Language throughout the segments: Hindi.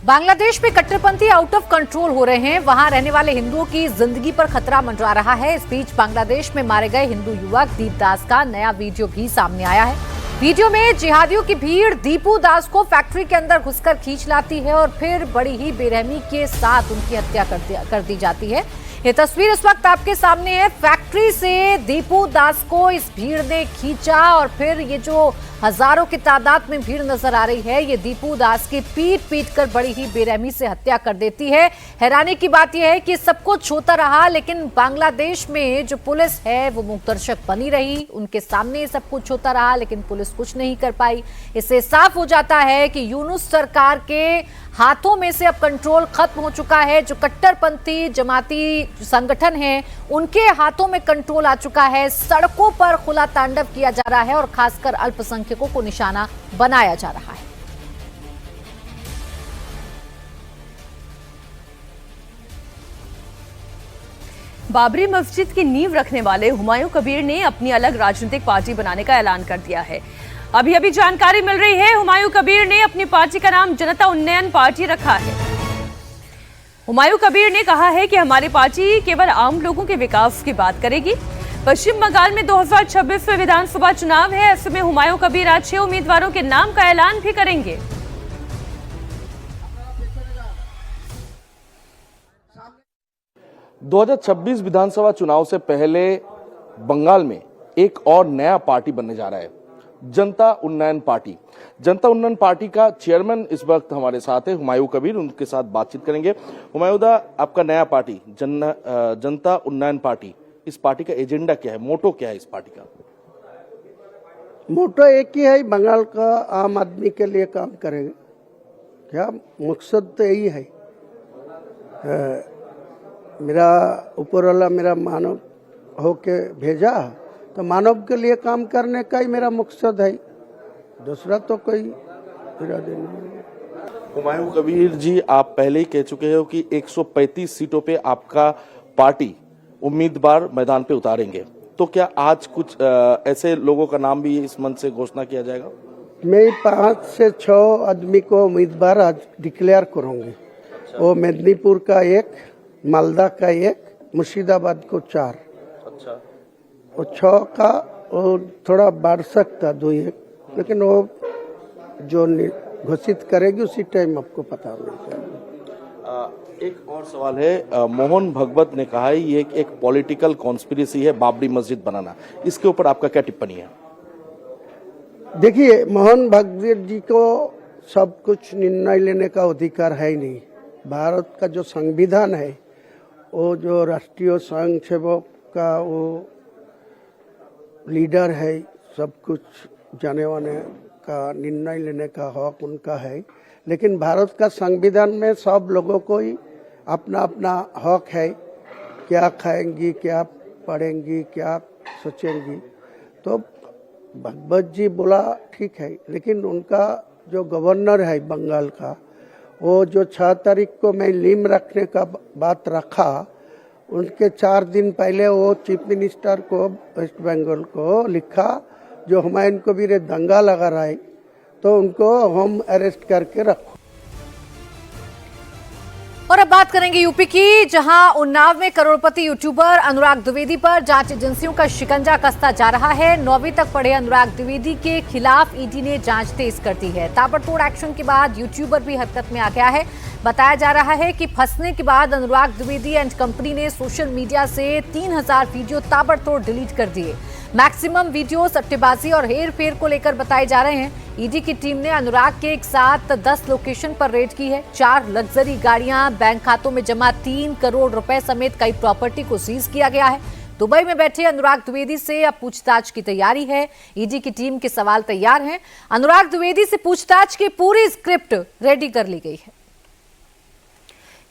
बांग्लादेश में कट्टरपंथी आउट ऑफ कंट्रोल हो रहे हैं। वहां रहने वाले हिंदुओं की जिंदगी पर खतरा मंडरा रहा है। इस बीच बांग्लादेश में मारे गए हिंदू युवक दीप दास का नया वीडियो भी सामने आया है। वीडियो में जिहादियों की भीड़ दीपू दास को फैक्ट्री के अंदर घुसकर खींच लाती है और फिर बड़ी ही बेरहमी के साथ उनकी हत्या कर दी जाती है। ये तस्वीर इस वक्त आपके सामने है। फैक्ट्री से दीपू दास को इस भीड़ ने खींचा और फिर ये जो हजारों की तादाद में भीड़ नजर आ रही है, ये दीपू दास की पीट कर बड़ी ही बेरहमी से हत्या कर देती है। हैरानी की बात यह है कि सब कुछ होता रहा, लेकिन बांग्लादेश में जो पुलिस है वो मूकदर्शक बनी रही। उनके सामने सब कुछ होता रहा, लेकिन पुलिस कुछ नहीं कर पाई। इससे साफ हो जाता है कि यूनुस सरकार के हाथों में से अब कंट्रोल खत्म हो चुका है। जो कट्टरपंथी जमाती संगठन है, उनके हाथों में कंट्रोल आ चुका है। सड़कों पर खुला तांडव किया जा रहा है और खासकर अल्पसंख्यकों को निशाना बनाया जा रहा है। बाबरी मस्जिद की नींव रखने वाले हुमायूं कबीर ने अपनी अलग राजनीतिक पार्टी बनाने का ऐलान कर दिया है। अभी जानकारी मिल रही है, हुमायूं कबीर ने अपनी पार्टी का नाम जनता उन्नयन पार्टी रखा है। हुमायूं कबीर ने कहा है कि हमारी पार्टी केवल आम लोगों के विकास की बात करेगी। पश्चिम बंगाल में 2026 में विधानसभा चुनाव है। ऐसे में हुमायूं कबीर आज 6 उम्मीदवारों के नाम का ऐलान भी करेंगे। – 2026 विधानसभा चुनाव से पहले बंगाल में एक और नया पार्टी बनने जा रहा है, जनता उन्नयन पार्टी। जनता उन्नयन पार्टी का चेयरमैन इस वक्त हमारे साथ है, हुमायूं कबीर। उनके साथ बातचीत करेंगे। हुमायूं दा, आपका नया पार्टी जनता उन्नयन पार्टी, इस पार्टी का एजेंडा क्या है, मोटो क्या है इस पार्टी का? मोटो एक ही है, बंगाल का आम आदमी के लिए काम करेंगे। क्या मकसद तो यही है। मेरा ऊपर वाला मेरा मानव होके भेजा, तो मानव के लिए काम करने का ही मेरा मकसद है। दूसरा तो कोई इरादे नहीं। हुमायूं कबीर जी, आप पहले ही कह चुके हो कि 135 सीटों पे आपका पार्टी उम्मीदवार मैदान पे उतारेंगे, तो क्या आज कुछ ऐसे लोगों का नाम भी इस मंच से घोषणा किया जाएगा? मैं 5 से 6 आदमी को उम्मीदवार आज डिक्लेयर करूंगी। वो मेदिनीपुर का 1, मालदा का 1, मुर्शिदाबाद को 4। अच्छा। वो 6 का वो थोड़ा बढ़ सकता 2-1, लेकिन वो जो घोषित करेगी उसी टाइम आपको पता मिल जाएगा। एक और सवाल है, मोहन भगवत ने कहा है ये एक पॉलिटिकल कॉन्स्पिरेसी है बाबरी मस्जिद बनाना, इसके ऊपर आपका क्या टिप्पणी है? देखिए, मोहन भगवत जी को सब कुछ निर्णय लेने का अधिकार है ही नहीं। भारत का जो संविधान है, वो जो राष्ट्रीय स्वयं सेवक का वो लीडर है, सब कुछ जाने वाने का निर्णय लेने का हक उनका है। लेकिन भारत का संविधान में सब लोगों को ही अपना अपना हक है, क्या खाएंगी, क्या पढ़ेंगी, क्या सोचेंगी। तो भगवत जी बोला ठीक है, लेकिन उनका जो गवर्नर है बंगाल का, वो जो 6 तारीख को मैं नींव रखने का बात रखा, उनके 4 दिन पहले वो चीफ मिनिस्टर को वेस्ट बंगाल को लिखा, जो हुमायूं कबीर दंगा लगा रहा है, तो उनको होम अरेस्ट करके रखो। और अब बात करेंगे यूपी की, जहां उन्नाव में करोड़पति यूट्यूबर अनुराग द्विवेदी पर जांच एजेंसियों का शिकंजा कसता जा रहा है। 9वीं तक पढ़े अनुराग द्विवेदी के खिलाफ ईडी ने जांच तेज कर दी है। ताबड़तोड़ एक्शन के बाद यूट्यूबर भी हरकत में आ गया है। बताया जा रहा है कि फंसने के बाद अनुराग द्विवेदी एंड कंपनी ने सोशल मीडिया से 3000 वीडियो ताबड़तोड़ डिलीट कर दिए। मैक्सिमम वीडियो सट्टेबाजी और हेर फेर को लेकर बताए जा रहे हैं। ईडी की टीम ने अनुराग के एक साथ 10 लोकेशन पर रेड की है। 4 लग्जरी गाड़ियां, बैंक खातों में जमा 3 करोड़ रुपए समेत कई प्रॉपर्टी को सीज किया गया है। दुबई में बैठे अनुराग द्विवेदी से अब पूछताछ की तैयारी है। ईडी की टीम के सवाल तैयार हैं। अनुराग द्विवेदी से पूछताछ की पूरी स्क्रिप्ट रेडी कर ली गई है।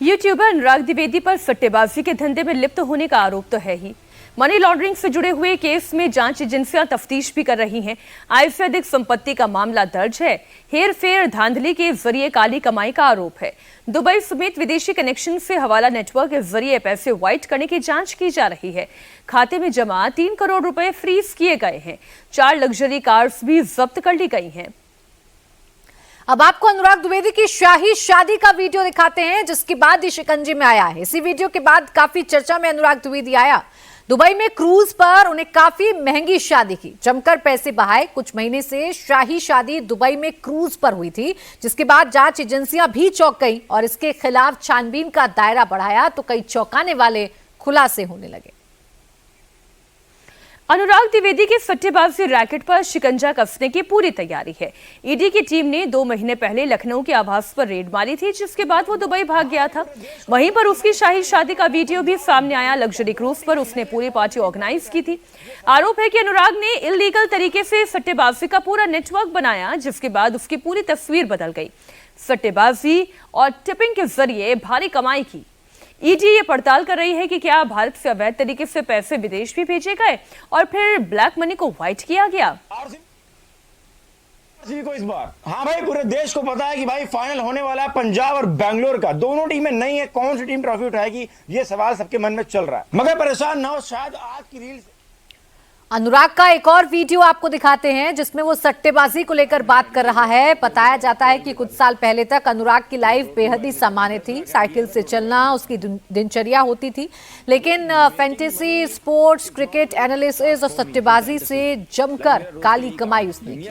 यूट्यूबर अनुराग द्विवेदी पर सट्टेबाजी के धंधे में लिप्त होने का आरोप तो है ही। मनी लॉन्ड्रिंग से जुड़े हुए केस में जांच एजेंसियां तफ्तीश भी कर रही हैं। आय से अधिक संपत्ति का मामला दर्ज है। हेर फेर धांधली के जरिए काली कमाई का आरोप है। दुबई समेत विदेशी कनेक्शन से हवाला नेटवर्क के जरिए पैसे व्हाइट करने की जांच की जा रही है। खाते में जमा 3 करोड़ रुपए फ्रीज किए गए हैं। 4 लग्जरी कार्स भी जब्त कर ली गई हैं। अब आपको अनुराग द्विवेदी की शाही शादी का वीडियो दिखाते हैं, जिसके बाद ही शिकंजे में आया है। इसी वीडियो के बाद काफी चर्चा में अनुराग द्विवेदी आया। दुबई में क्रूज पर उन्हें काफी महंगी शादी की, जमकर पैसे बहाए। कुछ महीने से शाही शादी दुबई में क्रूज पर हुई थी, जिसके बाद जांच एजेंसियां भी चौंक गईं और इसके खिलाफ छानबीन का दायरा बढ़ाया तो कई चौंकाने वाले खुलासे होने लगे। अनुराग द्विवेदी के सट्टेबाजी रैकेट पर शिकंजा कसने की पूरी तैयारी है। ईडी की टीम ने 2 महीने पहले लखनऊ के आवास पर रेड मारी थी, जिसके बाद वो दुबई भाग गया था। वहीं पर उसकी शाही शादी का वीडियो भी सामने आया। लग्जरी क्रूज पर उसने पूरी पार्टी ऑर्गेनाइज की थी। आरोप है कि अनुराग ने इलीगल तरीके से सट्टेबाजी का पूरा नेटवर्क बनाया, जिसके बाद उसकी पूरी तस्वीर बदल गई। सट्टेबाजी और टिपिंग के जरिए भारी कमाई की। ईडी ये पड़ताल कर रही है कि क्या भारत से अवैध तरीके से पैसे विदेश भी भेजे गए और फिर ब्लैक मनी को व्हाइट किया गया। को इस बार हाँ भाई, पूरे देश को पता है कि भाई फाइनल होने वाला है पंजाब और बेंगलोर का। दोनों टीमें नहीं है, कौन सी टीम ट्रॉफी उठाएगी ये सवाल सबके मन में चल रहा है। मगर परेशान ना हो, शायद आज की रील अनुराग का एक और वीडियो आपको दिखाते हैं, जिसमें वो सट्टेबाजी को लेकर बात कर रहा है। बताया जाता है कि कुछ साल पहले तक अनुराग की लाइफ बेहद ही सामान्य थी। साइकिल से चलना उसकी दिनचर्या होती थी, लेकिन फैंटेसी, स्पोर्ट्स, क्रिकेट एनालिसिस और सट्टेबाजी से जमकर काली कमाई उसने की।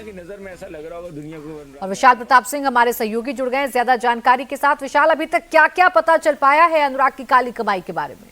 और विशाल प्रताप सिंह हमारे सहयोगी जुड़ गए ज्यादा जानकारी के साथ। विशाल, अभी तक क्या क्या पता चल पाया है अनुराग की काली कमाई के बारे में?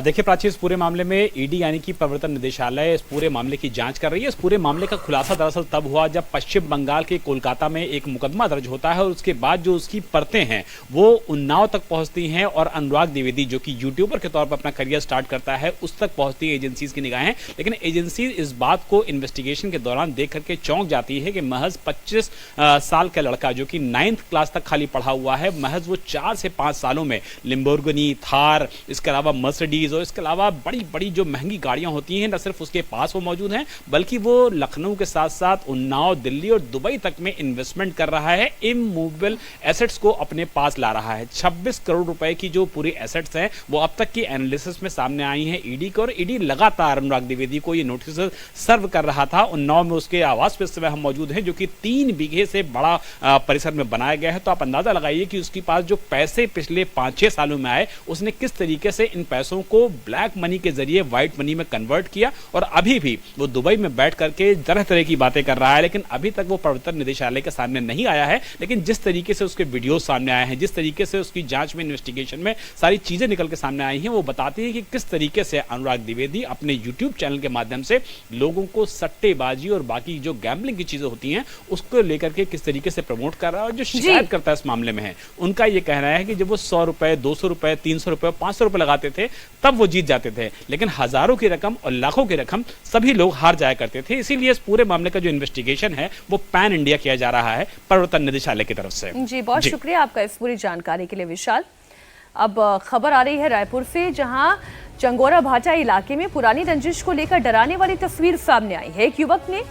देखिए प्राची, इस पूरे मामले में ईडी यानी कि प्रवर्तन निदेशालय इस पूरे मामले की जांच कर रही है। इस पूरे मामले का खुलासा दरअसल तब हुआ जब पश्चिम बंगाल के कोलकाता में एक मुकदमा दर्ज होता है और उसके बाद जो उसकी परतें हैं वो उन्नाव तक पहुंचती हैं और अनुराग द्विवेदी जो कि यूट्यूबर के तौर पर अपना करियर स्टार्ट करता है उस तक पहुंचती है एजेंसीज की निगाहें। लेकिन एजेंसी इस बात को इन्वेस्टिगेशन के दौरान देख करके चौंक जाती है कि महज 25 साल का लड़का जो कि 9th क्लास तक खाली पढ़ा हुआ है, महज वो 4 से 5 सालों में लिम्बोर्गिनी, थार, इसके अलावा मर्सिडीज और इसके अलावा बड़ी बड़ी जो महंगी गाड़ियां होती हैं, न सिर्फ उसके पास वो मौजूद हैं बल्कि वो लखनऊ के साथ साथ उन्नाव, दिल्ली और दुबई तक में इन्वेस्टमेंट कर रहा है। इमूवेबल एसेट्स को अपने पास ला रहा है। 26 करोड़ रुपए की जो पूरी एसेट्स हैं वो अब तक की एनालिसिस में सामने आई हैं ईडी को, और ईडी लगातार अनुराग द्विवेदी को ये नोटिस सर्व कर रहा था। उन्नाव में उसके आवास पे इस समय हम मौजूद हैं, जो कि 3 बीघे से बड़ा परिसर में बनाया गया है। तो आप अंदाजा लगाइए कि उसके पास जो पैसे पिछले 5-6 सालों में आए, उसने किस तरीके से इन पैसों को ब्लैक मनी के जरिए व्हाइट मनी में कन्वर्ट किया। और अभी भी वो दुबई में बैठ करके तरह तरह की बातें कर रहा है, लेकिन अभी तक वो प्रवर्तन निदेशालय के सामने नहीं आया है। लेकिन जिस तरीके से उसके वीडियो सामने आए हैं, जिस तरीके से उसकी जांच में, इन्वेस्टिगेशन में सारी चीजें निकल के सामने आई हैं, वो बताती है कि किस तरीके से अनुराग द्विवेदी अपने यूट्यूब चैनल के माध्यम से लोगों को सट्टेबाजी और बाकी जो गैम्बलिंग की चीजें होती हैं उसको लेकर के किस तरीके से प्रमोट कर रहा है। और जो शिकायत करता है इस मामले में है, उनका ये कहना है कि जब वो 100 रुपए, 200 रुपए, 300 रुपए, 500 रुपए लगाते थे तब वो जीत जाते थे, लेकिन हजारों की रकम और लाखों की रकम सभी लोग हार जाया करते थे। इसीलिए इस पूरे मामले का जो इन्वेस्टिगेशन है वो पैन इंडिया किया जा रहा है प्रवर्तन निदेशालय की तरफ से। जी, बहुत शुक्रिया आपका इस पूरी जानकारी के लिए विशाल। अब खबर आ रही है रायपुर से, जहां चंगोरा भाटा इलाके में पुरानी रंजिश को लेकर डराने वाली तस्वीर सामने आई है। एक युवक ने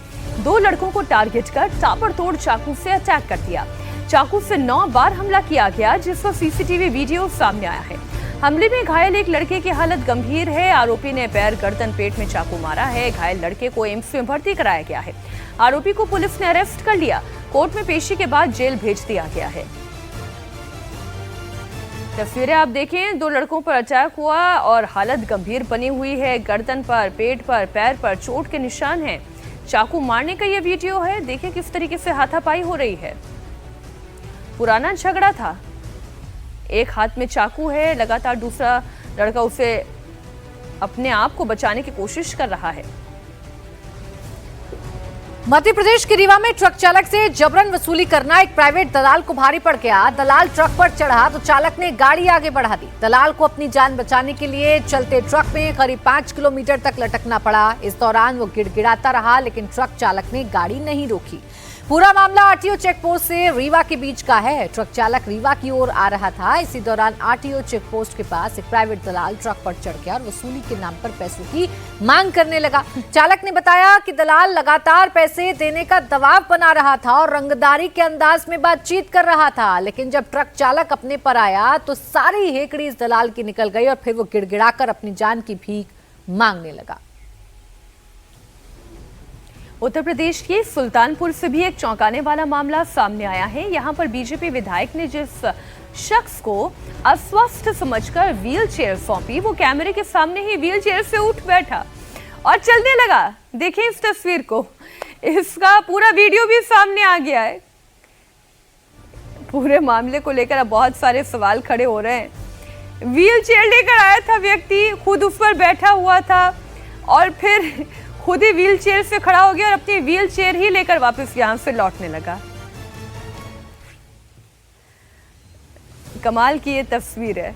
2 लड़कों को टारगेट कर ताबड़तोड़ चाकू से अटैक कर दिया। चाकू से 9 बार हमला किया गया, जिसका सीसीटीवी वीडियो सामने आया है। हमले में घायल एक लड़के की हालत गंभीर है। आरोपी ने पैर, गर्दन, पेट में चाकू मारा है। घायल लड़के को एम्स में भर्ती कराया गया है। आरोपी को पुलिस ने अरेस्ट कर लिया। कोर्ट में पेशी के बाद जेल भेज दिया गया है। तस्वीरें आप देखें, 2 लड़कों पर अटैक हुआ और हालत गंभीर बनी हुई है। गर्दन पर, पेट पर, पैर पर चोट के निशान हैं। चाकू मारने का ये वीडियो है। देखिए किस तरीके से हाथापाई हो रही है। पुराना झगड़ा था, एक हाथ में चाकू है, लगातार दूसरा लड़का उसे अपने आप को बचाने की कोशिश कर रहा है। मध्य प्रदेश के रीवा में ट्रक चालक से जबरन वसूली करना एक प्राइवेट दलाल को भारी पड़ गया। दलाल ट्रक पर चढ़ा तो चालक ने गाड़ी आगे बढ़ा दी। दलाल को अपनी जान बचाने के लिए चलते ट्रक में करीब 5 किलोमीटर तक लटकना पड़ा। इस दौरान वो गिड़गिड़ाता रहा, लेकिन ट्रक चालक ने गाड़ी नहीं रोकी। पूरा मामला आरटीओ चेकपोस्ट से रीवा के बीच का है। ट्रक चालक रीवा की ओर आ रहा था। इसी दौरान आरटीओ चेकपोस्ट के पास एक प्राइवेट दलाल ट्रक पर चढ़ गया और वसूली के नाम पर पैसों की मांग करने लगा। चालक ने बताया कि दलाल लगातार पैसे देने का दबाव बना रहा था और रंगदारी के अंदाज में बातचीत कर रहा था, लेकिन जब ट्रक चालक अपने पर आया तो सारी हेकड़ी इस दलाल की निकल गई और फिर वो गिड़गिड़ाकर अपनी जान की भीख मांगने लगा। उत्तर प्रदेश के सुल्तानपुर से भी एक चौंकाने वाला मामला सामने आया है। यहां पर बीजेपी विधायक ने जिस शख्स को अस्वस्थ समझकर व्हील चेयर सौंपी, वो कैमरे के सामने ही व्हील चेयर से उठ बैठा और चलने लगा। देखिए इस तस्वीर को, इसका पूरा वीडियो भी सामने आ गया है। पूरे मामले को लेकर अब बहुत सारे सवाल खड़े हो रहे हैं। व्हील चेयर लेकर आया था व्यक्ति, खुद उस पर बैठा हुआ था और फिर खुद ही व्हील चेयर से खड़ा हो गया और अपनी व्हील चेयर ही लेकर वापस यहां से लौटने लगा। कमाल की ये तस्वीर है।